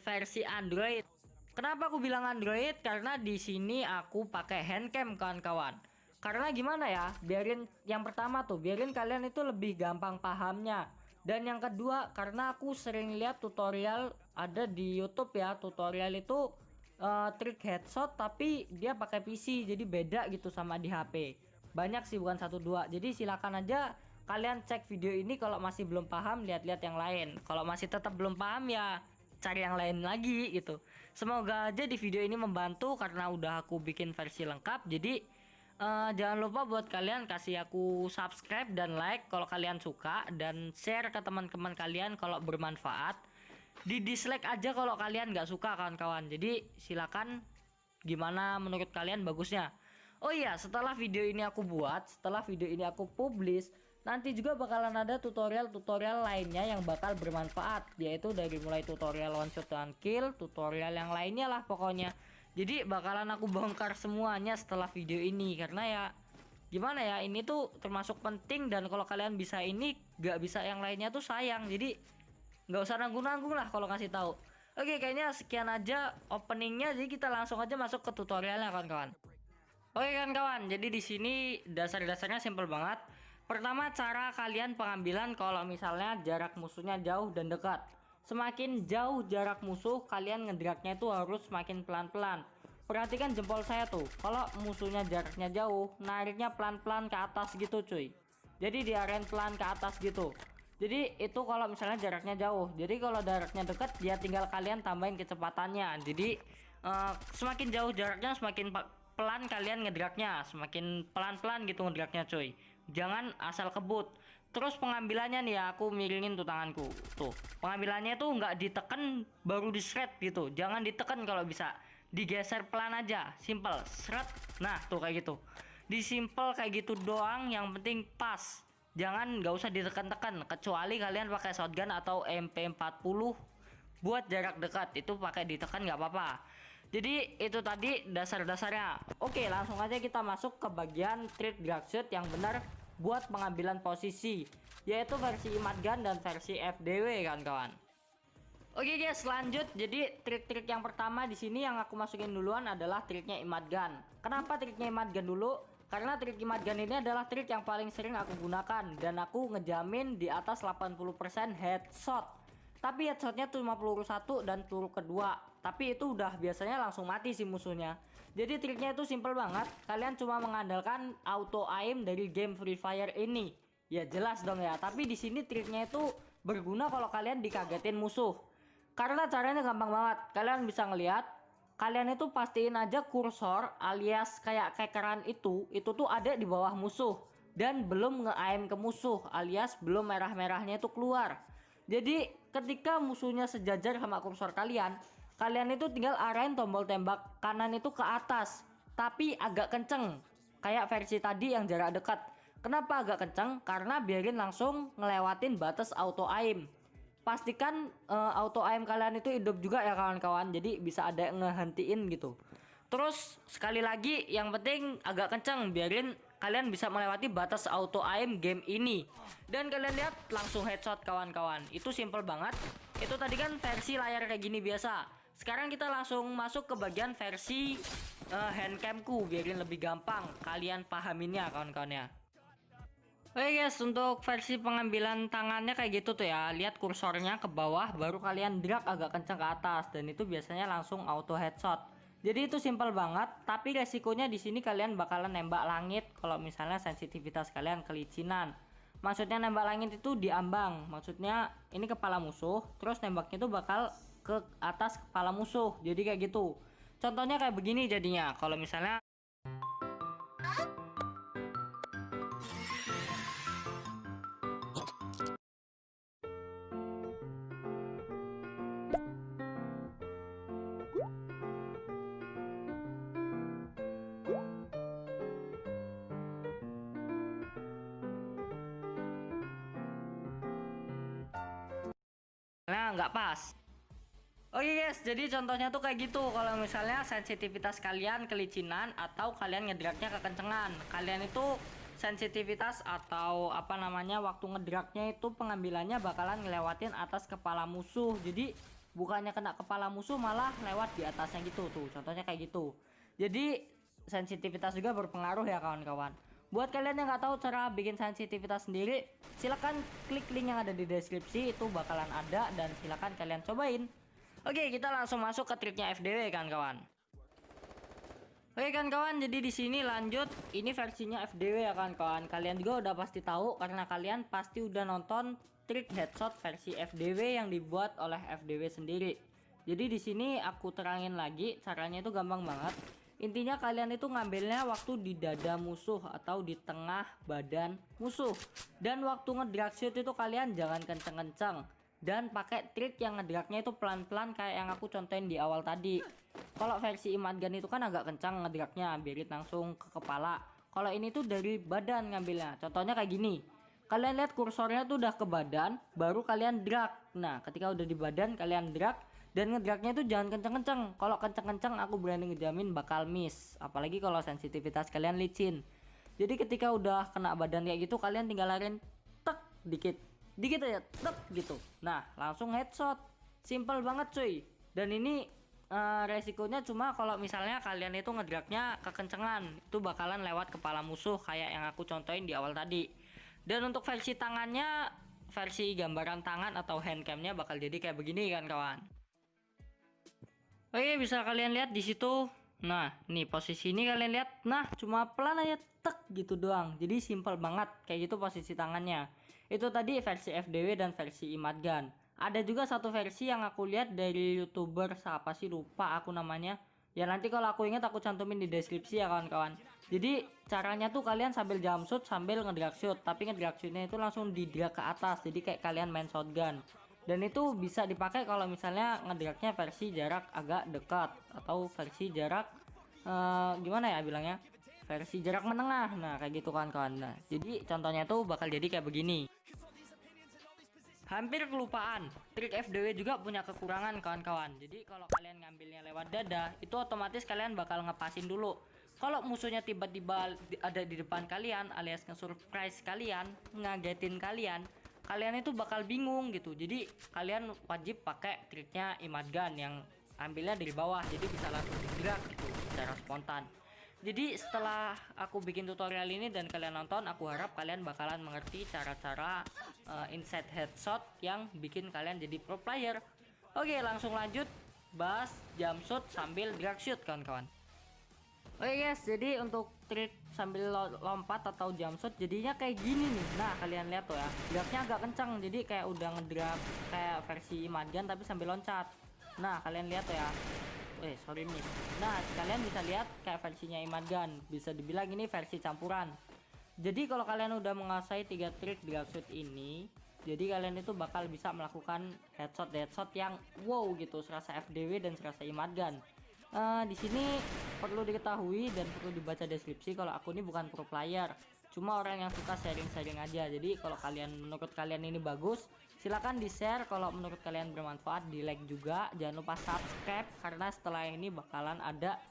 versi Android. Kenapa aku bilang Android? Karena di sini aku pakai handcam kawan-kawan. Karena gimana ya? Biarin yang pertama tuh, biarin kalian itu lebih gampang pahamnya. Dan yang kedua, karena aku sering lihat tutorial ada di YouTube ya, tutorial itu trik headshot tapi dia pakai PC, jadi beda gitu sama di HP. Banyak sih, bukan satu dua. Jadi silakan aja kalian cek video ini kalau masih belum paham, lihat-lihat yang lain. Kalau masih tetap belum paham ya cari yang lain lagi gitu. Semoga aja di video ini membantu karena udah aku bikin versi lengkap. Jadi jangan lupa buat kalian kasih aku subscribe dan like kalau kalian suka, dan share ke teman-teman kalian kalau bermanfaat. Di dislike aja kalau kalian nggak suka kawan-kawan. Jadi silakan, gimana menurut kalian bagusnya. Oh iya, setelah video ini aku buat, setelah video ini aku publish, nanti juga bakalan ada tutorial-tutorial lainnya yang bakal bermanfaat, yaitu dari mulai tutorial one shot dan kill, tutorial yang lainnya lah pokoknya. Jadi bakalan aku bongkar semuanya setelah video ini, karena ya gimana ya, ini tuh termasuk penting, dan kalau kalian bisa ini gak bisa yang lainnya tuh sayang. Jadi nggak usah nanggung-nanggung lah kalau ngasih tahu. Oke, kayaknya sekian aja openingnya, jadi kita langsung aja masuk ke tutorialnya kawan-kawan. Oke kan kawan, jadi di sini dasar-dasarnya simple banget. Pertama, cara kalian pengambilan kalau misalnya jarak musuhnya jauh dan dekat. Semakin jauh jarak musuh, kalian ngedragnya itu harus semakin pelan-pelan. Perhatikan jempol saya tuh, kalau musuhnya jaraknya jauh, nariknya pelan-pelan ke atas gitu cuy. Jadi diarahin pelan ke atas gitu. Jadi itu kalau misalnya jaraknya jauh. Jadi kalau jaraknya dekat, dia tinggal kalian tambahin kecepatannya. Jadi semakin jauh jaraknya, semakin pelan kalian ngedragnya, semakin pelan-pelan gitu ngedragnya coy. Jangan asal kebut. Terus pengambilannya nih ya, aku miringin tuh tanganku. Tuh, pengambilannya tuh nggak diteken baru di shred gitu. Jangan diteken kalau bisa. Digeser pelan aja, simple. Shred. Nah, tuh kayak gitu. Disimpel kayak gitu doang, yang penting pas. Jangan nggak usah ditekan-tekan, kecuali kalian pakai shotgun atau MP40 buat jarak dekat, itu pakai ditekan nggak apa-apa. Jadi itu tadi dasar-dasarnya. Oke, langsung aja kita masuk ke bagian trik dragshot yang benar buat pengambilan posisi, yaitu versi immat gun dan versi FDW kan kawan. Oke guys, lanjut. Jadi trik-trik yang pertama di sini yang aku masukin duluan adalah triknya immat gun. Kenapa triknya immat gun dulu? Karena trik immat gun ini adalah trik yang paling sering aku gunakan, dan aku ngejamin di atas 80% headshot. Tapi headshotnya tuh 51 dan peluru kedua. Tapi itu udah biasanya langsung mati sih musuhnya. Jadi triknya itu simple banget. Kalian cuma mengandalkan auto aim dari game Free Fire ini. Ya jelas dong ya. Tapi di sini triknya itu berguna kalau kalian dikagetin musuh. Karena caranya gampang banget. Kalian bisa ngelihat, kalian itu pastiin aja kursor alias kayak kekeran itu tuh ada di bawah musuh dan belum nge-aim ke musuh, alias belum merah-merahnya itu keluar. Jadi ketika musuhnya sejajar sama kursor kalian, kalian itu tinggal arahin tombol tembak kanan itu ke atas, tapi agak kenceng, kayak versi tadi yang jarak dekat. Kenapa agak kenceng? Karena biarin langsung ngelewatin batas auto aim. Pastikan auto aim kalian itu hidup juga ya kawan-kawan, jadi bisa ada yang ngehentiin gitu. Terus sekali lagi, yang penting agak kenceng, biarin kalian bisa melewati batas auto aim game ini. Dan kalian lihat langsung headshot kawan-kawan. Itu simple banget. Itu tadi kan versi layar kayak gini biasa. Sekarang kita langsung masuk ke bagian versi handcamku, biarin lebih gampang kalian pahaminnya kawan-kawan ya. Oke guys, untuk versi pengambilan tangannya kayak gitu tuh ya. Lihat kursornya ke bawah, baru kalian drag agak kencang ke atas, dan itu biasanya langsung auto headshot. Jadi itu simple banget, tapi resikonya di sini kalian bakalan nembak langit kalau misalnya sensitivitas kalian kelicinan. Maksudnya nembak langit itu diambang, maksudnya ini kepala musuh, terus nembaknya itu bakal ke atas kepala musuh. Jadi kayak gitu. Contohnya kayak begini jadinya. Kalau misalnya nggak pas. Oke guys, jadi contohnya tuh kayak gitu. Kalau misalnya sensitivitas kalian kelicinan atau kalian ngedragnya kekencengan, kalian itu sensitivitas atau apa namanya, waktu ngedragnya itu pengambilannya bakalan ngelewatin atas kepala musuh. Jadi bukannya kena kepala musuh malah lewat di atasnya gitu tuh, contohnya kayak gitu. Jadi sensitivitas juga berpengaruh ya kawan-kawan. Buat kalian yang nggak tahu cara bikin sensitivitas sendiri, silahkan klik link yang ada di deskripsi, itu bakalan ada dan silahkan kalian cobain. Oke, kita langsung masuk ke triknya FDW kan kawan. Oke kan kawan, jadi di sini lanjut, ini versinya FDW ya kan kawan. Kalian juga udah pasti tahu karena kalian pasti udah nonton trik headshot versi FDW yang dibuat oleh FDW sendiri. Jadi di sini aku terangin lagi, caranya itu gampang banget. Intinya kalian itu ngambilnya waktu di dada musuh atau di tengah badan musuh. Dan waktu ngedrag shoot itu kalian jangan kenceng-kenceng. Dan pakai trik yang ngedraknya itu pelan-pelan kayak yang aku contohin di awal tadi. Kalau versi Imatgan itu kan agak kencang ngedraknya, biarin langsung ke kepala. Kalau ini tuh dari badan ngambilnya. Contohnya kayak gini. Kalian lihat kursornya tuh udah ke badan, baru kalian drag. Nah, ketika udah di badan kalian drag dan ngedraknya itu jangan kenceng-kenceng. Kalau kenceng-kenceng aku berani ngejamin bakal miss. Apalagi kalau sensitivitas kalian licin. Jadi ketika udah kena badan kayak gitu kalian tinggal lariin tek dikit aja tek gitu. Nah langsung headshot, simple banget cuy. Dan ini resikonya cuma kalau misalnya kalian itu ngedraknya kekencengan, itu bakalan lewat kepala musuh kayak yang aku contohin di awal tadi. Dan untuk versi tangannya, versi gambaran tangan atau handcamnya bakal jadi kayak begini kan kawan. Oke, bisa kalian lihat di situ. Nah nih posisi ini kalian lihat, nah cuma pelan aja tek gitu doang. Jadi simple banget kayak gitu posisi tangannya. Itu tadi versi FDW dan versi Imatgan. Ada juga satu versi yang aku lihat dari YouTuber siapa sih, lupa aku namanya. Ya nanti kalau aku ingat aku cantumin di deskripsi ya kawan-kawan. Jadi caranya tuh kalian sambil jump shoot sambil ngedrag shoot, tapi ngedrag shootnya itu langsung didrag ke atas. Jadi kayak kalian main shotgun. Dan itu bisa dipakai kalau misalnya ngedragnya versi jarak agak dekat atau versi jarak gimana ya bilangnya, versi jarak menengah. Nah kayak gitu kan kawan. Nah jadi contohnya tuh bakal jadi kayak begini. Hampir kelupaan, trik FDW juga punya kekurangan kawan-kawan. Jadi kalau kalian ngambilnya lewat dada, itu otomatis kalian bakal ngepasin dulu. Kalau musuhnya tiba-tiba ada di depan kalian alias nge-surprise kalian, ngagetin kalian, kalian itu bakal bingung gitu. Jadi kalian wajib pakai triknya Imatgan yang ambilnya dari bawah, jadi bisa langsung digerak gitu secara spontan. Jadi setelah aku bikin tutorial ini dan kalian nonton, aku harap kalian bakalan mengerti cara-cara inside headshot yang bikin kalian jadi pro player. Oke, langsung lanjut bahas jump shoot sambil drag shoot kawan-kawan. Oke guys, jadi untuk trik sambil lompat atau jump shot jadinya kayak gini nih. Nah kalian lihat tuh ya, dragnya agak kencang, jadi kayak udah ngedrag kayak versi Imatgan tapi sambil loncat. Nah kalian lihat tuh ya, sorry nih. Nah kalian bisa lihat kayak versinya Imatgan, bisa dibilang ini versi campuran. Jadi kalau kalian udah menguasai 3 trik drag shoot ini, jadi kalian itu bakal bisa melakukan headshot yang wow gitu, serasa FDW dan serasa Imatgan. Di sini perlu diketahui dan perlu dibaca deskripsi kalau aku ini bukan pro player, cuma orang yang suka sharing-sharing aja. Jadi kalau menurut kalian ini bagus, silahkan di share. Kalau menurut kalian bermanfaat, di like juga. Jangan lupa subscribe karena setelah ini bakalan ada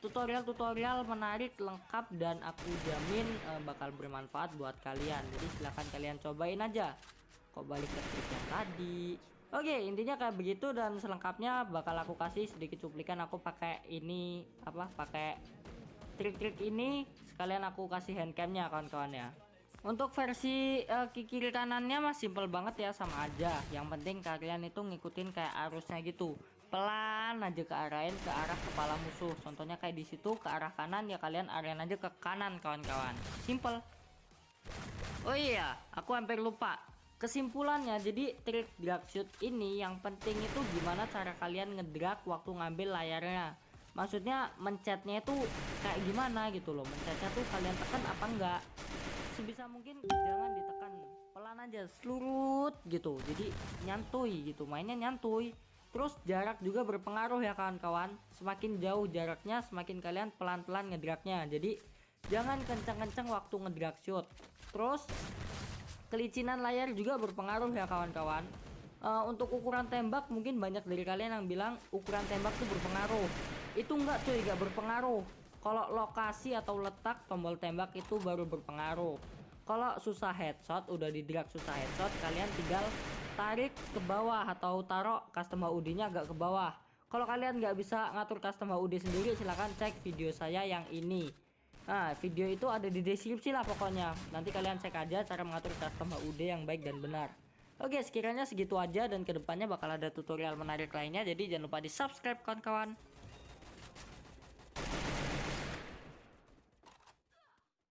tutorial-tutorial menarik lengkap dan aku jamin bakal bermanfaat buat kalian. Jadi silahkan kalian cobain aja. Kok balik ke trik yang tadi. Oke, intinya kayak begitu dan selengkapnya bakal aku kasih sedikit cuplikan aku pakai ini pakai trik-trik ini, sekalian aku kasih handcamnya kawan-kawan ya. Untuk versi kiri kanannya mah simple banget ya, sama aja. Yang penting kalian itu ngikutin kayak arusnya gitu. Pelan aja ke arah kepala musuh. Contohnya kayak di situ ke arah kanan ya, kalian arahin aja ke kanan kawan-kawan. Simple. Oh iya, aku hampir lupa. Kesimpulannya, jadi trik drag shoot ini yang penting itu gimana cara kalian ngedrag waktu ngambil layarnya. Maksudnya mencetnya itu kayak gimana gitu loh. Mencetnya tuh kalian tekan apa enggak. Sebisa mungkin jangan ditekan, pelan aja, slurut gitu. Jadi nyantuy gitu, mainnya nyantuy. Terus jarak juga berpengaruh ya kawan-kawan. Semakin jauh jaraknya, semakin kalian pelan-pelan ngedragnya. Jadi jangan kenceng-kenceng waktu ngedrag shoot. Terus kelicinan layar juga berpengaruh ya kawan-kawan. Untuk ukuran tembak mungkin banyak dari kalian yang bilang ukuran tembak tuh berpengaruh. Itu enggak cuy, enggak berpengaruh. Kalau lokasi atau letak tombol tembak itu baru berpengaruh. Kalau susah headshot, udah di drag susah headshot, kalian tinggal tarik ke bawah atau taruh custom HUD-nya agak ke bawah. Kalau kalian nggak bisa ngatur custom HUD sendiri, silahkan cek video saya yang ini. Nah, video itu ada di deskripsi lah pokoknya. Nanti kalian cek aja cara mengatur custom HUD yang baik dan benar. Oke, sekiranya segitu aja dan kedepannya bakal ada tutorial menarik lainnya. Jadi jangan lupa di subscribe kawan-kawan.